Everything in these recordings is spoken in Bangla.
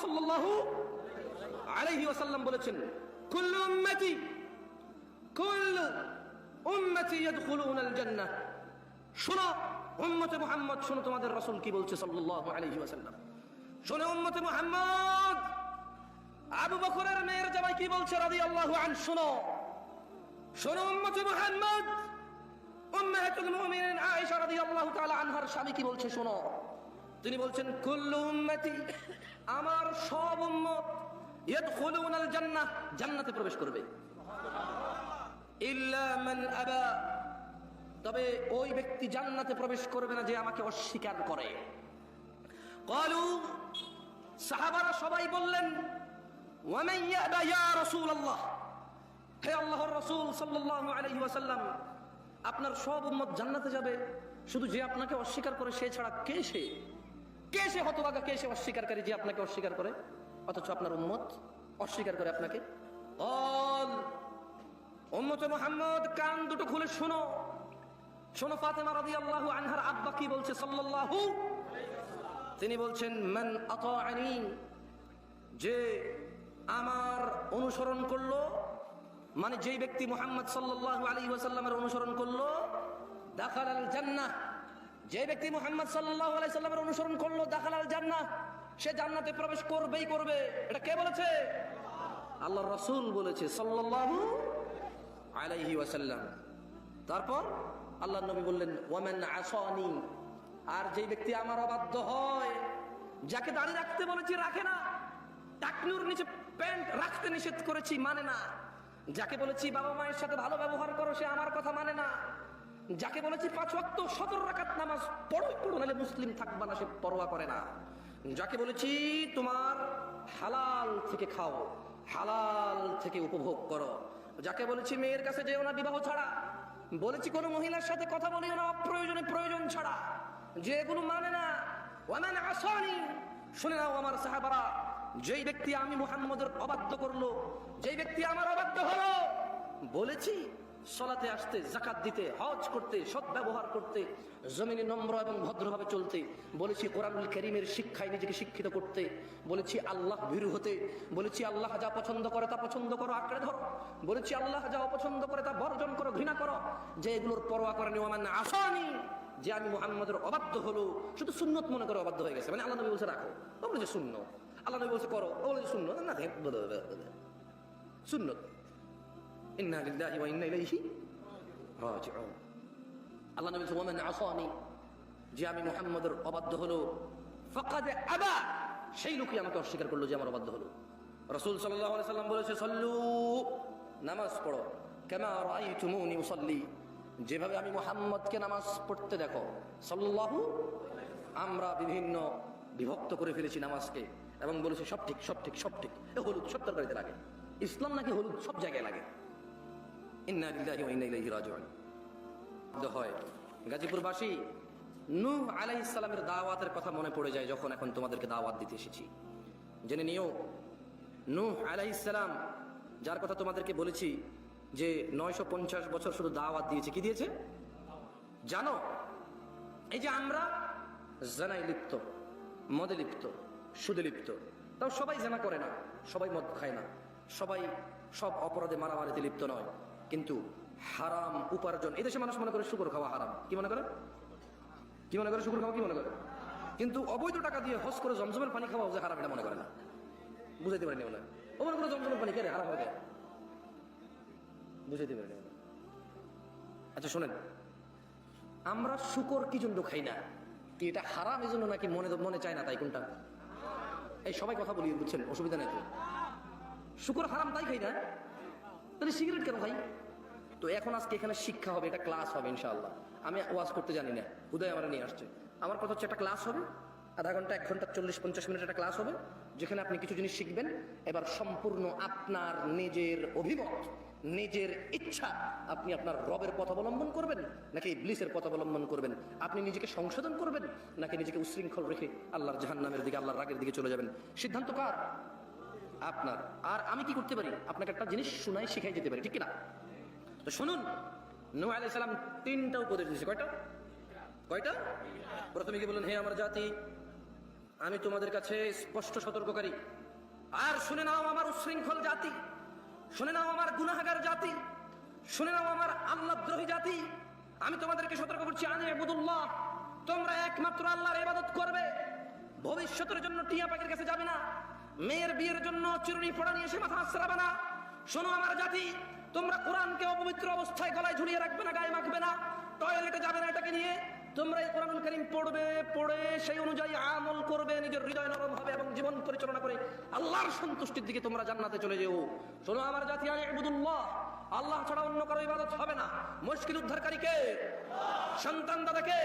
সাল্লাল্লাহু আলাইহি ওয়াসাল্লাম বলেছেন, কুল্লু উম্মতি ইয়াদখুলুনাল জান্নাহ। শোনো উম্মতে মুহাম্মদ, শোনো তোমাদের রাসূল কি বলছে সাল্লাল্লাহু আলাইহি ওয়াসাল্লাম। শোনো উম্মতে মুহাম্মদ, আবু বকরের মেয়ের জামাই কি বলছে রাদিয়াল্লাহু আনহু। শোনো শোনো উম্মতে মুহাম্মদ, উম্মাহাতুল মুমিনিন আয়েশা রাদিয়াল্লাহু তাআলা আনহার স্বামী কি বলছে শোনো। তিনি বলছেন, কুল্লু উম্মতি, আমার সব উম্মত, ইয়াদখুলুনাল জান্নাহ, জান্নাতে প্রবেশ করবে, ইল্লা মান আবা, তবে ওই ব্যক্তি জান্নাতে প্রবেশ করবে না যে আমাকে অস্বীকার করে। ক্বালু, সাহাবারা সবাই বললেন, ওয়া মান ইয়াবা ইয়া রাসূলুল্লাহ, হে আল্লাহর রাসূল সাল্লাল্লাহু আলাইহি ওয়াসাল্লাম, আপনার সব উম্মত জান্নাতে যাবে, শুধু যে আপনাকে অস্বীকার করে সে ছাড়া কে সে? কে সে হতভাগা, কে সে অস্বীকারী যে আপনাকে অস্বীকার করে, অথচ আপনার উম্মত অস্বীকার করে আপনাকে? অল উম্মতে মুহাম্মদ, কান দুটো খুলে শোনো। শোনো ফাতেমা রাদিয়াল্লাহু আনহার আব্বা কি বলছে সাল্লাল্লাহু, তিনি বলছেন, মান আতাআনি, যে আমার অনুসরণ করলো, মানে যেই ব্যক্তি মুহাম্মদ সাল্লাল্লাহু আলাইহি ওয়াসাল্লামের অনুসরণ করলো, দাখালাল জান্নাহ, যে ব্যক্তি মুহাম্মদ সাল্লাল্লাহু আলাইহি ওয়াসাল্লামের অনুসরণ করলো, দাখালাল জান্নাহ, সে জান্নাতে প্রবেশ করবেই করবে। এটা কে বলেছে? আল্লাহর রাসূল বলেছে সাল্লাল্লাহু আলাইহি ওয়াসাল্লাম। তারপর আল্লাহর নবী বললেন, ওয়ামান আসানি, আর যেই ব্যক্তি আমার অবাধ্য হয়, যাকে দাড়ি রাখতে বলেছি রাখে না, টাকনুর নিচে প্যান্ট রাখতে নিষেধ করেছি মানে না, যাকে বলেছি বাবা মায়ের সাথে ভালো ব্যবহার করো সে আমার কথা মানে না, যাকে বলেছি 5 ওয়াক্ত 17 রাকাত নামাজ পড়ো নাহলে মুসলিম থাকবা না, সে পরোয়া করে না, যাকে বলেছি তোমার হালাল থেকে খাও, হালাল থেকে উপভোগ করো, যাকে বলেছি মেয়ের কাছে যেও না বিবাহ ছাড়া, বলেছি কোনো মহিলার সাথে কথা বলিও না অপ্রয়োজনে প্রয়োজন ছাড়া, যে এগুলো মানে না, ওয়ামান আসানি, শুনে নাও আমার সাহাবারা, যেই ব্যক্তি আমি মুহাম্মদের অবাধ্য করলো, যেই ব্যক্তি আমার অবাধ্য হলো, বলেছি সালাতে আসতে, যাকাত দিতে, হজ করতে, সৎ ব্যবহার করতে, জমিনে নম্র এবং ভদ্রভাবে চলতে, বলেছি কোরআনুল কারীমের শিক্ষায় নিজেকে শিক্ষিত করতে, বলেছি আল্লাহ ভীরু হতে, বলেছি আল্লাহ যা পছন্দ করে তা পছন্দ করো, আঁকড়ে ধরো, বলেছি আল্লাহ যা অপছন্দ করে তা বর্জন করো, ঘৃণা করো, যে এগুলোর পরোয়া করেনি, ওমান আসানি, যে আমি মুহাম্মদের অবাধ্য হলো, শুধু সুন্নত মনে করে অবাধ্য হয়ে গেছে, মানে আল্লাহ নবী বলছে রাখো, ও বলেছে শূন্য, আল্লাহ নবী বলছে করো, ও বলেছে শূন্য, না সুন্নত। ইন্না লিল্লাহি ওয়া ইন্না ইলাইহি রাজিউন। আল্লাহ নবী বলছে, ওয়ামান আসানি, যে আমি মুহাম্মদের অবাধ্য হলো, ফাকাদ আবা, সেই লোকই আমাকে অস্বীকার করলো যে আমার অবাধ্য হলো। রাসূল সাল্লাল্লাহু আলাইহি সাল্লাম বলেছে, সাল্লু, নামাজ পড়ো, কামা রাআইতুমুনি উসাল্লি, যেভাবে আমি মুহাম্মদকে নামাজ পড়তে দেখো। সাল্লাল্লাহু, আমরা বিভিন্ন বিভক্ত করে ফেলেছি নামাজকে এবং বলেছি সব ঠিক সব ঠিক সব ঠিক, হলুদ সব তরকারিতে লাগে, ইসলাম নাকি হলুদ সব জায়গায় লাগে। ইন্না লিল্লাহি ওয়া ইন্না ইলাইহি রাজিউন। হয় গাজীপুরবাসী, নূহ আলাইহিস সালামের দাওয়াতের কথা মনে পড়ে যায় যখন এখন তোমাদেরকে দাওয়াত দিতে এসেছি। জেনে নিও, নূহ আলাইহিস সালাম, যার কথা তোমাদেরকে বলেছি যে 950 বছর শুধু দাওয়াত দিয়েছে, কি দিয়েছে জানো? এই যে আমরা জেনায় লিপ্ত, মদে লিপ্ত, সুদে লিপ্ত, তাও সবাই জেনা করে না, সবাই মদ খায় না, সবাই সব অপরাধে মারামারিতে লিপ্ত নয়, কিন্তু হারাম উপার্জন, এদেশে মানুষ মনে করে শুকর খাওয়া হারাম, কি মনে করে? কি মনে করে? শুকর খাওয়া কি মনে করে? কিন্তু অবৈধ টাকা দিয়ে হজ করে জমজমের পানি খাওয়া যে হারাম, এটা মনে করে না, বুঝাইতে পারেনি মনে হয়, ও মনে করে জমজমের পানি খেয়ে হারাম হয়ে যায়, বুঝাইতে পারেনি। আচ্ছা শোনেন, আমরা শুকর কি জন্য খাই না? কি এটা হারাম এই জন্য নাকি মনে চায় না তাই? কোনটা? এই সবাই কথা বলি, বুঝছেন, অসুবিধা নেই তো। শুকর হারাম তাই খাই না, তাহলে সিগারেট কেন খাই? তো এখন আজকে এখানে শিক্ষা হবে, এটা ক্লাস হবে ইনশাআল্লাহ। আমি ওয়াজ করতে জানি না, উদয় আমার নিয়ে আসছে। আমার কথা হচ্ছে একটা ক্লাস হবে, আধা ঘন্টা 1 ঘন্টা 40-50 মিনিট একটা ক্লাস হবে, যেখানে আপনি কিছু জিনিস শিখবেন। এবার সম্পূর্ণ আপনার নিজের অভিমত, নিজের ইচ্ছা, আপনি আপনার রবের পথ অবলম্বন করবেন নাকি ইবলিসের পথ অবলম্বন করবেন? আপনি নিজেকে সংশোধন করবেন নাকি নিজেকে উশৃঙ্খল রেখে আল্লাহর জাহান্নামের দিকে, আল্লাহর রাগের দিকে চলে যাবেন? সিদ্ধান্ত কার? আপনার। আর আমি কি করতে পারি? আপনাকে একটা জিনিস শুনাই শিখাই যেতে পারি, ঠিক কিনা? তো শুনুন, নূহ আলাইহিস সালাম 3টা উপদেশ দিয়েছে। কয়টা? প্রথমে কি বললেন? হে আমার জাতি, আমি তোমাদের কাছে স্পষ্ট সতর্ককারী। আর শুনে নাও আমার উচ্ছৃঙ্খল জাতি, শুনে নাও আমার গুনাহগার জাতি, শুনে নাও আমার আল্লাহদ্রোহী জাতি। আমি তোমাদেরকে সতর্ক করছি, আনি ইবুদুল্লাহ, তোমরা একমাত্র আল্লাহর ইবাদত করবে। ভবিষ্যতের জন্য টিয়া পাখির কাছে যাবে না, মেয়ের বিয়ের জন্য চিরুনি ফোড়া নিয়ে এসে মাথা আশ্রাবে না। শোনো আমার জাতি, তোমরা কোরআনকে অপবিত্র অবস্থায় গলায় ঝুলিয়ে রাখবে না, গায়ে মাখবে না, টয়লেটে যাবে না এটাকে নিয়ে। তোমরা এই কোরআনুল কারীম পড়বে, পড়ে সেই অনুযায়ী আমল করবে, নিজের হৃদয় নরম হবে এবং জীবন পরিচালনা করে আল্লাহর সন্তুষ্টির দিকে তোমরা জান্নাতে চলে যেও। শোনো আমার জাতি, আনি ইবুদুল্লাহ, আল্লাহ ছাড়া অন্য কারো ইবাদত হবে না। মুশকিল উদ্ধারকারী কে? সন্তান দাতা কে?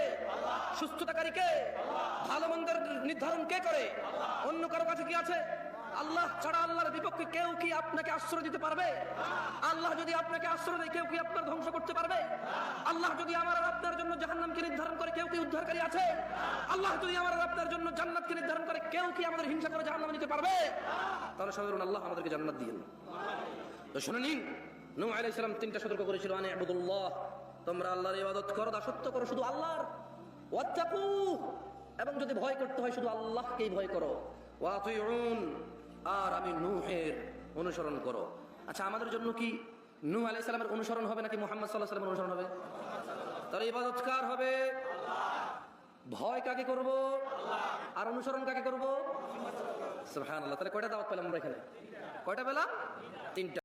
সুস্থতাকারী কে? ভালো মন্দের নির্ধারণ কে করে? অন্য কারো কাছে কি আছে? আল্লাহ ছাড়া আল্লাহর বিপক্ষে কেউ কি আপনাকে আশ্রয় দিতে পারবে? আল্লাহ যদি আপনাকে আশ্রয় দেয়, কেউ কি আপনার ধ্বংস করতে পারবে? আল্লাহ যদি আমার আর আপনার জন্য জাহান্নামকে নির্ধারণ করে, কেউ কি উদ্ধারকারী আছে? আল্লাহ যদি আমার আর আপনার জন্য জান্নাতকে নির্ধারণ করে, কেউ কি আমাদের হিংসা করে জাহান্নামে নিতে পারবে? তাহলে সাধারণ আল্লাহ আমাদেরকে জান্নাত দিয়েন। তো শুনে নিন, নূহ আলাইহিস সালাম তিনটা সতর্ক করেছিল, আনি ইবুদুল্লাহ, তোমরা আল্লাহর ইবাদত করো, দাসত্ব করো শুধু আল্লাহর, ওয়াত্তাকু, এবং যদি ভয় করতে হয় শুধু আল্লাহকেই ভয় করো, ওয়াতিউন, আর আমি নূহের অনুসরণ করো। আচ্ছা, আমাদের জন্য কি নূহ আলাইহিস সালামের অনুসরণ হবে নাকি মুহাম্মদ সাল্লাল্লাহু আলাইহি ওয়াসাল্লামের অনুসরণ হবে? তাহলে ইবাদত কার হবে? ভয় কাকে করব? আর অনুসরণ কাকে করব? সুবহানাল্লাহ। তাহলে কয়টা দাওয়াত পেলাম আমরা এখানে? কয়টা পেলাম? তিনটা।